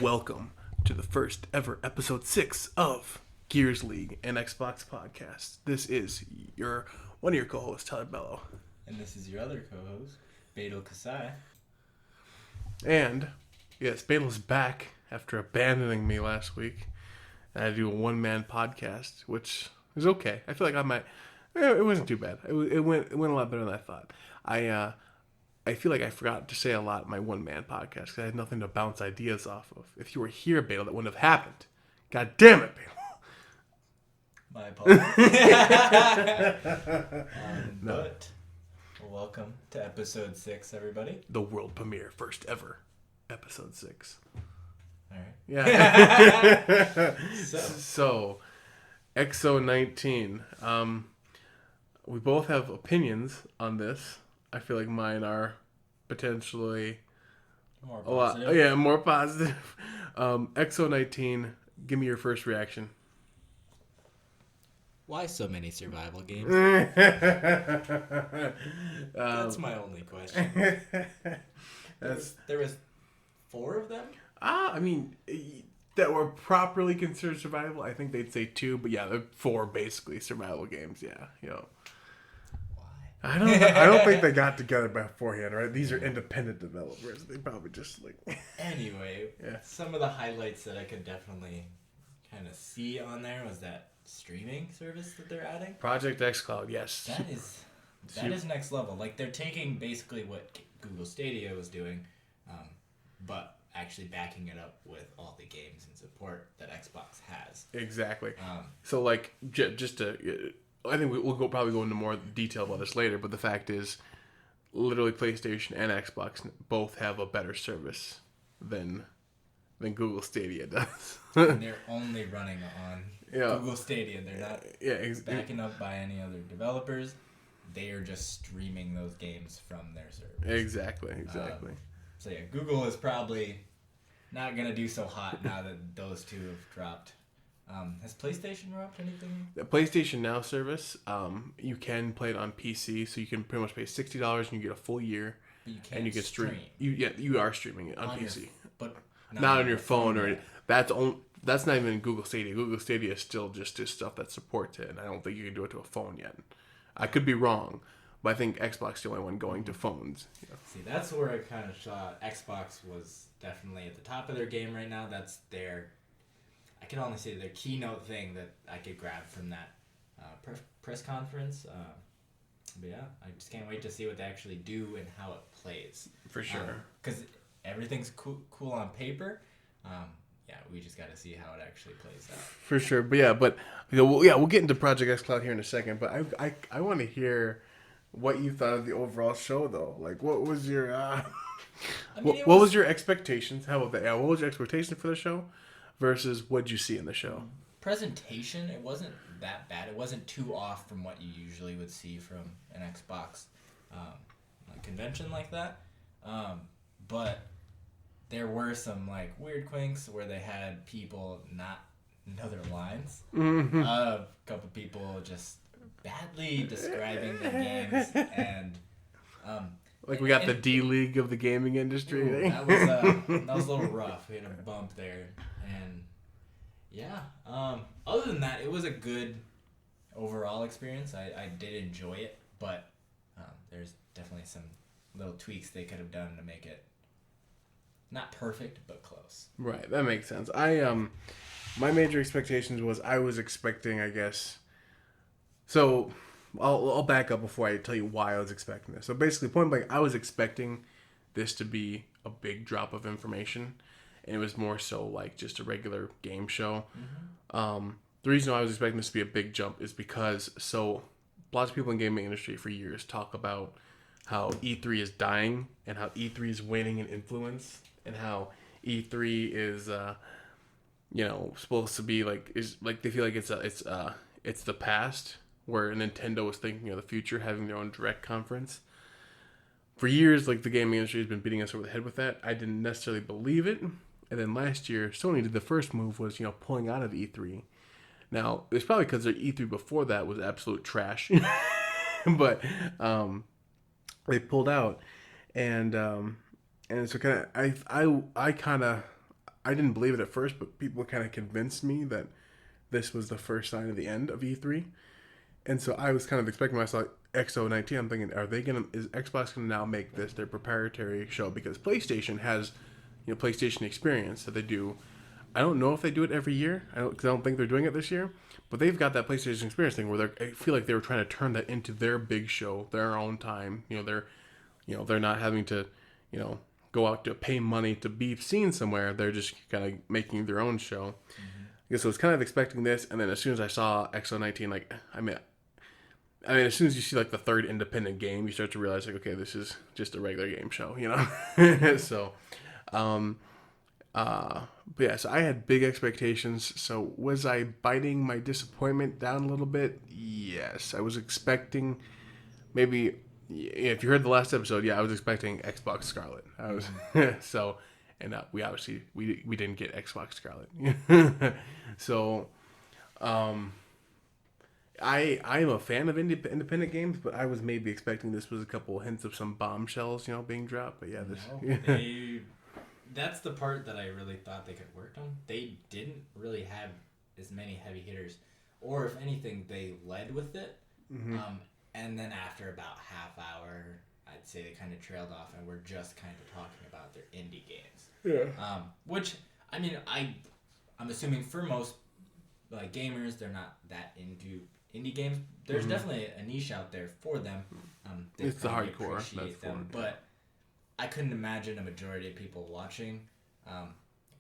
Welcome to the first ever episode 6 of Gears League and Xbox Podcast. This is one of your co-hosts, Tyler Bello. And this is your other co-host, Beto Kasai. And, yes, Beetle's back after abandoning me last week. I had to do a one-man podcast, which is okay. I feel like it wasn't too bad. It went a lot better than I thought. I feel like I forgot to say a lot in my one-man podcast because I had nothing to bounce ideas off of. If you were here, Beetle, that wouldn't have happened. God damn it, Beetle. My apologies. No. But welcome to episode 6, everybody. The world premiere, first ever, episode 6. All right. Yeah. So, XO19. We both have opinions on this. I feel like mine are potentially More a lot. positive. Yeah, more positive. XO19. Give me your first reaction. Why so many survival games? That's my only question. There was 4 of them? I mean, that were properly considered survival. I think they'd say 2, but yeah, they're 4 basically survival games. Yeah, Why? I don't think they got together beforehand, right? These are independent developers. They probably just Anyway, Yeah. Some of the highlights that I could definitely kind of see on there was that streaming service that they're adding. Project xCloud, yes. That is next level. Like, they're taking basically what Google Stadia was doing, but actually backing it up with all the games and support that Xbox has. Exactly. So, like, just to... I think we'll probably go into more detail about this later, but the fact is, literally PlayStation and Xbox both have a better service than Google Stadia does. And they're only running on Google Stadia. They're not backing up by any other developers. They are just streaming those games from their servers. Exactly. So yeah, Google is probably not going to do so hot now that those two have dropped. Has PlayStation dropped anything? The PlayStation Now service, you can play it on PC, so you can pretty much pay $60 and you get a full year. But you can't And you can stream. You are streaming it on PC. But not on your phone or that's not even Google Stadia. Google Stadia is still just stuff that supports it, and I don't think you can do it to a phone yet. I could be wrong, but I think Xbox is the only one going to phones. See, that's where I kind of thought Xbox was definitely at the top of their game right now. That's I can only say their keynote thing that I could grab from that press conference. But yeah, I just can't wait to see what they actually do and how it plays. For sure. Because everything's cool on paper. Yeah, we just got to see how it actually plays out. For sure. But we'll get into Project xCloud here in a second. But I want to hear what you thought of the overall show, though. Like, what was your what was your expectations? How about that? Yeah, what was your expectation for the show versus what'd you see in the show? Presentation, it wasn't that bad. It wasn't too off from what you usually would see from an Xbox convention like that. But there were some weird quinks where they had people not know their lines. Mm-hmm. A couple people just badly describing the games, and we got the D League of the gaming industry. Ooh, that was a little rough. We had a bump there, and yeah. Other than that, it was a good overall experience. I did enjoy it, but there's definitely some little tweaks they could have done to make it not perfect, but close. Right, that makes sense. My major expectations was I was expecting, I guess. So I'll back up before I tell you why I was expecting this. So basically, point blank, I was expecting this to be a big drop of information, and it was more so like just a regular game show. Mm-hmm. The reason I was expecting this to be a big jump is because lots of people in the gaming industry for years talk about how E3 is dying and how E3 is waning in influence and how E3 is supposed to be they feel like it's the past, where Nintendo was thinking of the future, having their own direct conference. For years, the gaming industry has been beating us over the head with that. I didn't necessarily believe it. And then last year, Sony did the first move was, pulling out of E3. Now, it's probably because their E3 before that was absolute trash. But they pulled out. And so I didn't believe it at first, but people kind of convinced me that this was the first sign of the end of E3. And so I was kind of expecting myself XO19. I'm thinking, is Xbox gonna now make this their proprietary show? Because PlayStation has, PlayStation Experience that they do. I don't know if they do it every year. Because I don't think they're doing it this year. But they've got that PlayStation Experience thing where I feel like they were trying to turn that into their big show, their own time. They're not having to, go out to pay money to be seen somewhere. They're just kind of making their own show. I guess I was kind of expecting this, and then as soon as I saw XO19, as soon as you see like the third independent game, you start to realize like, okay, this is just a regular game show, So, but yeah, so I had big expectations. So was I biting my disappointment down a little bit? Yes, I was expecting maybe. If you heard the last episode, yeah, I was expecting Xbox Scarlet. I was so, and we obviously we didn't get Xbox Scarlet. So, I'm a fan of independent games, but I was maybe expecting this was a couple hints of some bombshells, being dropped. But yeah, that's the part that I really thought they could work on. They didn't really have as many heavy hitters, or if anything, they led with it. Mm-hmm. And then after about half hour, I'd say they kind of trailed off, and we're just kind of talking about their indie games. Yeah. Which I'm assuming for most like gamers, they're not that into indie games. There's definitely a niche out there for them. It's the hardcore. Appreciate them, but I couldn't imagine a majority of people watching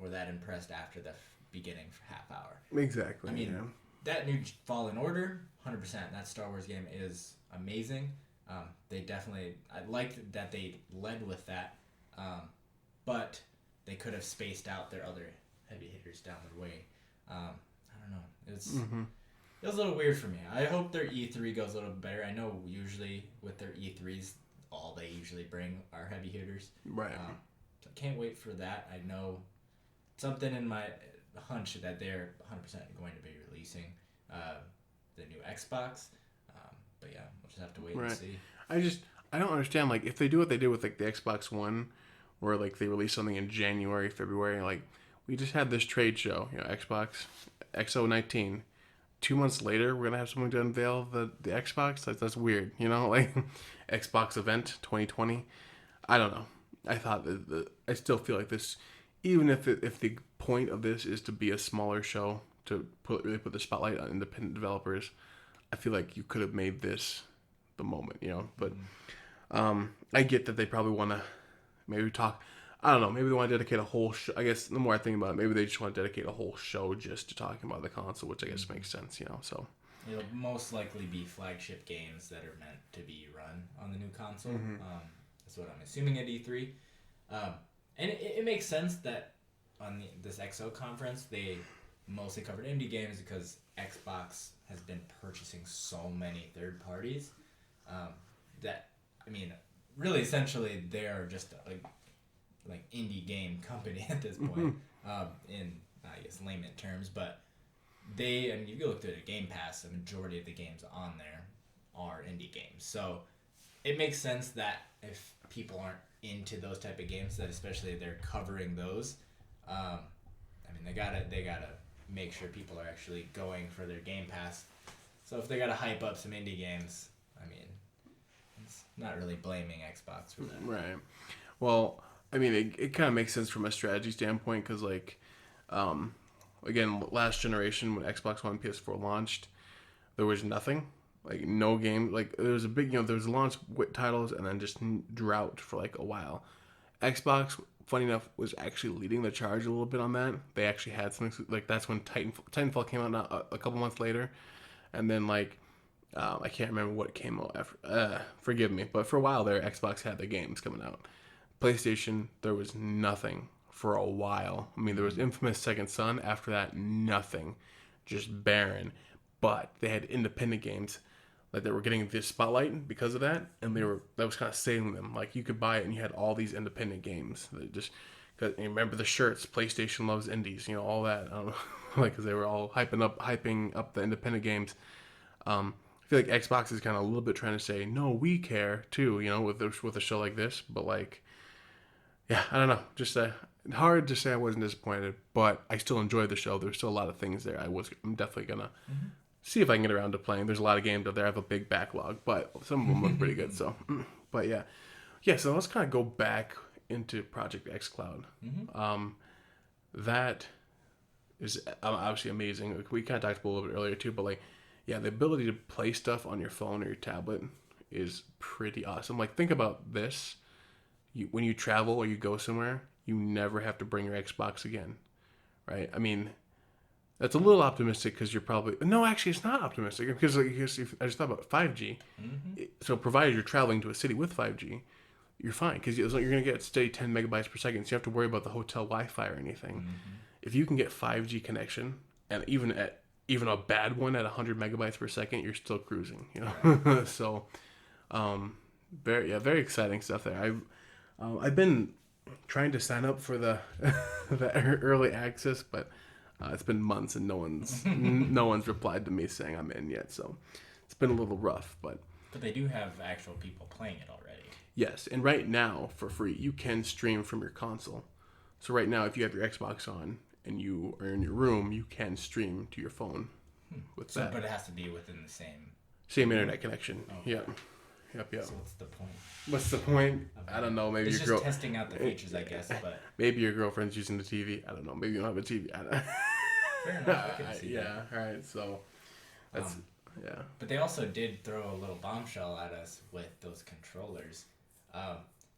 were that impressed after the beginning half hour. Exactly. I mean, that new Fallen Order, 100%. That Star Wars game is amazing. I liked that they led with that, but they could have spaced out their other heavy hitters down the way. I don't know. It was a little weird for me. I hope their E3 goes a little better. I know usually with their E3s, all they usually bring are heavy hitters. Right. So I can't wait for that. I know something in my hunch that they're 100% going to be releasing the new Xbox. But yeah, we'll just have to wait and see. I don't understand, like, if they do what they did with, like, the Xbox One, where, like, they release something in January, February, like, we just had this trade show, Xbox, XO19. 2 months later, we're going to have someone to unveil the Xbox? That's weird, like, Xbox event 2020. I don't know. I thought I still feel like this, even if the point of this is to be a smaller show, to really put the spotlight on independent developers, I feel like you could have made this the moment, But I get that they probably want to maybe talk. I don't know. Maybe they want to dedicate a whole show. I guess the more I think about it, maybe they just want to dedicate a whole show just to talking about the console, which I guess makes sense, So it'll most likely be flagship games that are meant to be run on the new console. That's what I'm assuming at E3. And it makes sense that on this XO conference, they mostly covered indie games because Xbox has been purchasing so many third parties that, really essentially they're just like indie game company at this point in, I guess, layman terms. But if you look through the Game Pass, the majority of the games on there are indie games. So it makes sense that if people aren't into those type of games, that especially they're covering those. They gotta make sure people are actually going for their Game Pass. So if they gotta hype up some indie games, it's not really blaming Xbox for that. Right. Well, it kind of makes sense from a strategy standpoint because, again, last generation when Xbox One and PS4 launched, there was nothing. Like, no game. Like, there was a big, there was launch titles and then just drought for, like, a while. Xbox, funny enough, was actually leading the charge a little bit on that. They actually had something, like, that's when Titanfall came out a couple months later. And then, I can't remember what came out after. Forgive me. But for a while there, Xbox had their games coming out. PlayStation, there was nothing for a while. There was infamous Second Son. After that, nothing. Just barren. But they had independent games. Like, they were getting this spotlight because of that. And that was kind of saving them. Like, you could buy it and you had all these independent games. Cause you remember the shirts, PlayStation loves indies, all that. I don't know. Because they were all hyping up the independent games. I feel like Xbox is kind of a little bit trying to say, no, we care too, with a show like this. But yeah, I don't know. Just hard to say I wasn't disappointed, but I still enjoyed the show. There's still a lot of things there. I'm definitely gonna see if I can get around to playing. There's a lot of games out there. I have a big backlog, but some of them look pretty good. So, but yeah. So let's kind of go back into Project xCloud. That is obviously amazing. Like, we kind of talked about it a little bit earlier too, but like, yeah, the ability to play stuff on your phone or your tablet is pretty awesome. Like, think about this: when you travel or you go somewhere, you never have to bring your Xbox again, right? I mean, that's a little optimistic because you're probably no. Actually, it's not optimistic because like, I just thought about 5G. So, provided you're traveling to a city with 5G, you're fine because you're going to get steady 10 megabytes per second. So you don't have to worry about the hotel Wi-Fi or anything. If you can get 5G connection, and even a bad one at 100 megabytes per second, you're still cruising. You know, right. So very exciting stuff there. I've been trying to sign up for the early access, but it's been months and no one's replied to me saying I'm in yet. So it's been a little rough, but they do have actual people playing it already. Yes, and right now for free you can stream from your console. So right now, if you have your Xbox on and you are in your room, you can stream to your phone with that. But it has to be within the same internet connection. Okay. Yep. So what's the point? What's the point? I don't know. Maybe it's just testing out the features, I guess. But maybe your girlfriend's using the TV. I don't know. Maybe you don't have a TV. I don't know. Fair enough. I can see that. Yeah. All right. So that's yeah. But they also did throw a little bombshell at us with those controllers.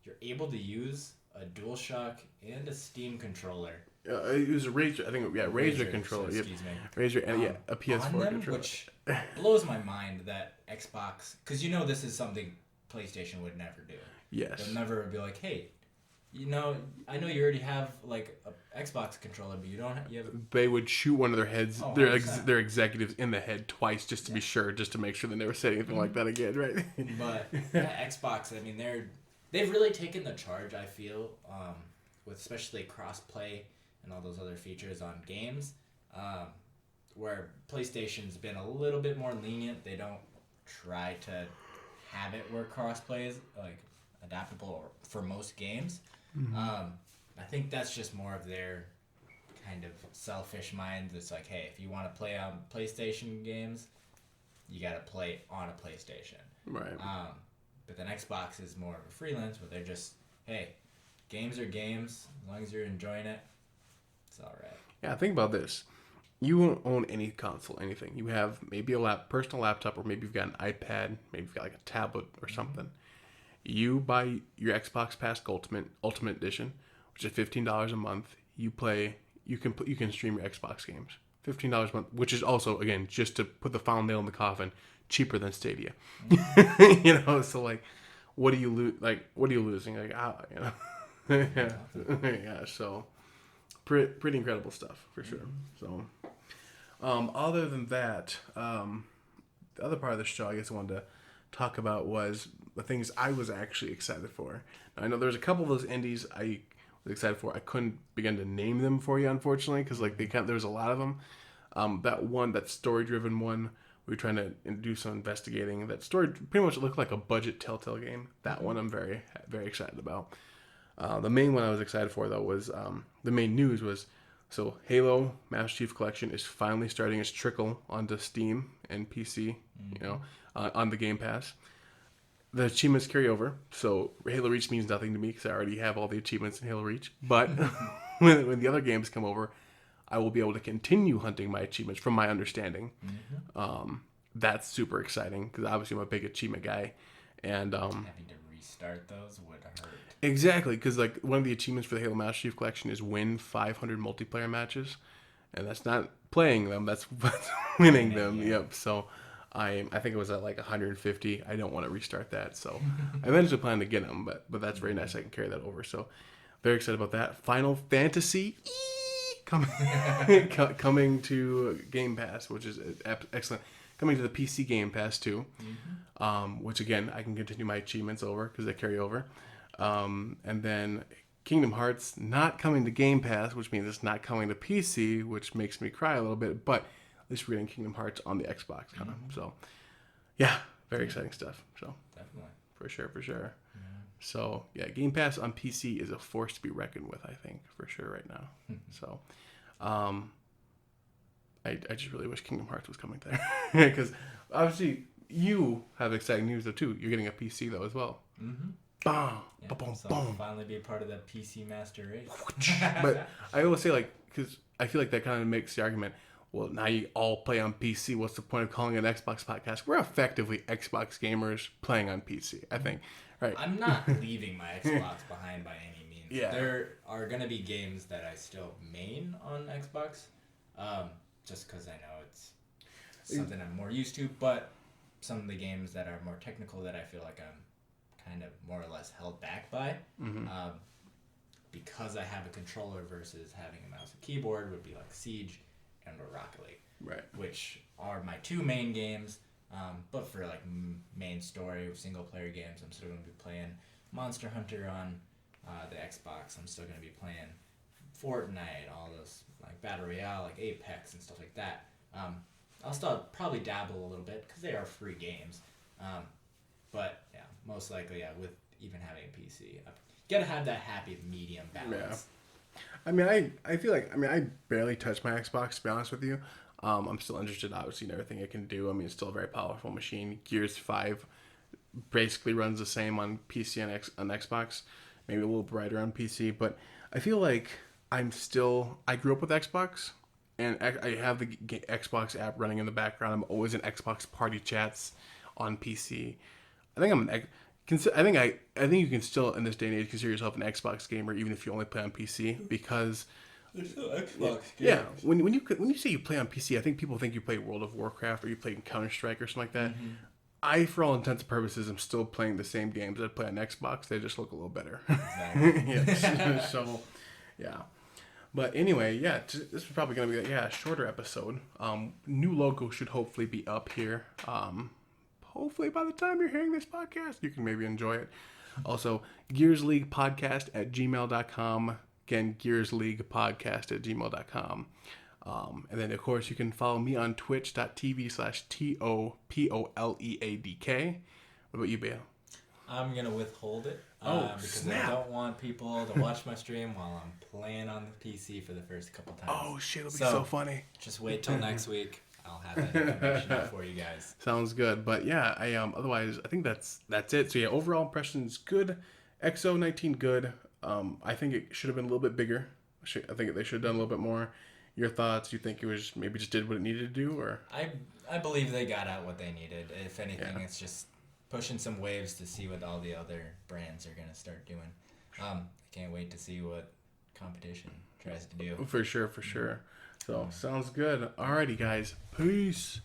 You're able to use a DualShock and a Steam controller. It was a Razer. I think Razer controller. So, excuse me. Razer and a PS4 controller. Which blows my mind that Xbox, because this is something PlayStation would never do. Yes. They'll never be like, hey, I know you already have like a Xbox controller, but you don't. They would shoot one of their heads, their executives in the head twice just to be sure, just to make sure they never say anything like that again, right? But Xbox, I mean, they've really taken the charge. I feel, with especially cross-play and all those other features on games, where PlayStation's been a little bit more lenient. They don't try to have it where cross-play is like adaptable for most games. I think that's just more of their kind of selfish mind. It's like, hey, if you want to play on PlayStation games, you got to play on a PlayStation. Right. But then Xbox is more of a freelance where they're just, hey, games are games. As long as you're enjoying it, it's all right. Yeah, think about this. You won't own any console, anything. You have maybe a personal laptop, or maybe you've got an iPad, maybe you've got like a tablet or something. You buy your Xbox Pass Ultimate Edition, which is $15 a month. You can stream your Xbox games. $15 a month, which is also, again, just to put the final nail in the coffin, cheaper than Stadia. So like, what are you losing? Like, yeah. So pretty incredible stuff for sure. So, other than that, the other part of the show I guess I wanted to talk about was the things I was actually excited for. Now, I know there's a couple of those indies I was excited for. I couldn't begin to name them for you, unfortunately, because like there was a lot of them. That story-driven one, we were trying to do some investigating. That story pretty much looked like a budget Telltale game. That one I'm very, very excited about. The main one I was excited for, though, was the main news was, so Halo Master Chief Collection is finally starting its trickle onto Steam and PC, on the Game Pass. The achievements carry over, so Halo Reach means nothing to me because I already have all the achievements in Halo Reach. But when the other games come over, I will be able to continue hunting my achievements from my understanding. That's super exciting because obviously I'm a big achievement guy. And having to restart those would hurt. Exactly, because like one of the achievements for the Halo Master Chief Collection is win 500 multiplayer matches. And that's not playing them, that's winning them. Yeah. Yep, so I think it was at like 150. I don't want to restart that, so I eventually plan to get them, but that's very nice. I can carry that over, so very excited about that. Final Fantasy coming to Game Pass, which is excellent. Coming to the PC Game Pass too, which again I can continue my achievements over because they carry over, and then Kingdom Hearts not coming to Game Pass, which means it's not coming to PC, which makes me cry a little bit, but at least we're getting Kingdom Hearts on the Xbox. So, yeah, very exciting stuff. So, definitely. For sure. Yeah. So yeah, Game Pass on PC is a force to be reckoned with. I think for sure right now. So, I just really wish Kingdom Hearts was coming there because obviously you have exciting news though too. You're getting a PC though as well. Mm-hmm. Bam, Yeah, boom, so boom. I'll finally be a part of the PC master race. But I always say like because I feel like that kind of makes the argument. Well, now you all play on PC. What's the point of calling it an Xbox podcast? We're effectively Xbox gamers playing on PC. I think, right? I'm not leaving my Xbox behind by any means. Yeah. There are gonna be games that I still main on Xbox, just because I know it's something I'm more used to. But some of the games that are more technical that I feel like I'm kind of more or less held back by, because I have a controller versus having a mouse and keyboard, would be like Siege and Rocket League, Right. which are my two main games. But for like main story single player games, I'm still going to be playing Monster Hunter on the Xbox. I'm still going to be playing Fortnite, all those like Battle Royale, like Apex and stuff like that. I'll still probably dabble a little bit because they are free games. But yeah, most likely, yeah, with even having a PC, I gotta have that happy medium balance. I mean, I feel like I barely touch my Xbox to be honest with you. I'm still interested, obviously, in everything it can do. I mean, it's still a very powerful machine. Gears 5 basically runs the same on PC and on Xbox, maybe a little brighter on PC. But I feel like I grew up with Xbox, and I have the Xbox app running in the background. I'm always in Xbox party chats on PC. I think I think you can still in this day and age consider yourself an Xbox gamer even if you only play on PC because There's still Xbox games. yeah, when you say you play on PC, I think people think you play World of Warcraft or you play Counter-Strike or something like that. I, for all intents and purposes, am still playing the same games I play on Xbox. They just look a little better. Exactly. Yes. So, yeah. But anyway, yeah, this is probably going to be a shorter episode. New logo should hopefully be up here. Hopefully by the time you're hearing this podcast, you can maybe enjoy it. Also, Gears League Podcast at gmail.com. Again, Gears League Podcast at gmail.com. And then, of course, you can follow me on twitch.tv/TOPOLEADK. What about you, Bale? I'm going to withhold it because snap. I don't want people to watch my stream while I'm playing on the PC for the first couple times. Oh, shit, it'll be so funny. Just wait till next week. I'll have that information out for you guys. Sounds good. But yeah, otherwise I think that's it. So yeah, overall impressions good. XO19 good. I think it should have been a little bit bigger. I think they should have done a little bit more. Your thoughts? You think it was maybe just did what it needed to do, or? I believe they got out what they needed. If anything, it's just pushing some waves to see what all the other brands are gonna start doing. I can't wait to see what competition tries to do. For sure. So sounds good. Alrighty, guys. Peace.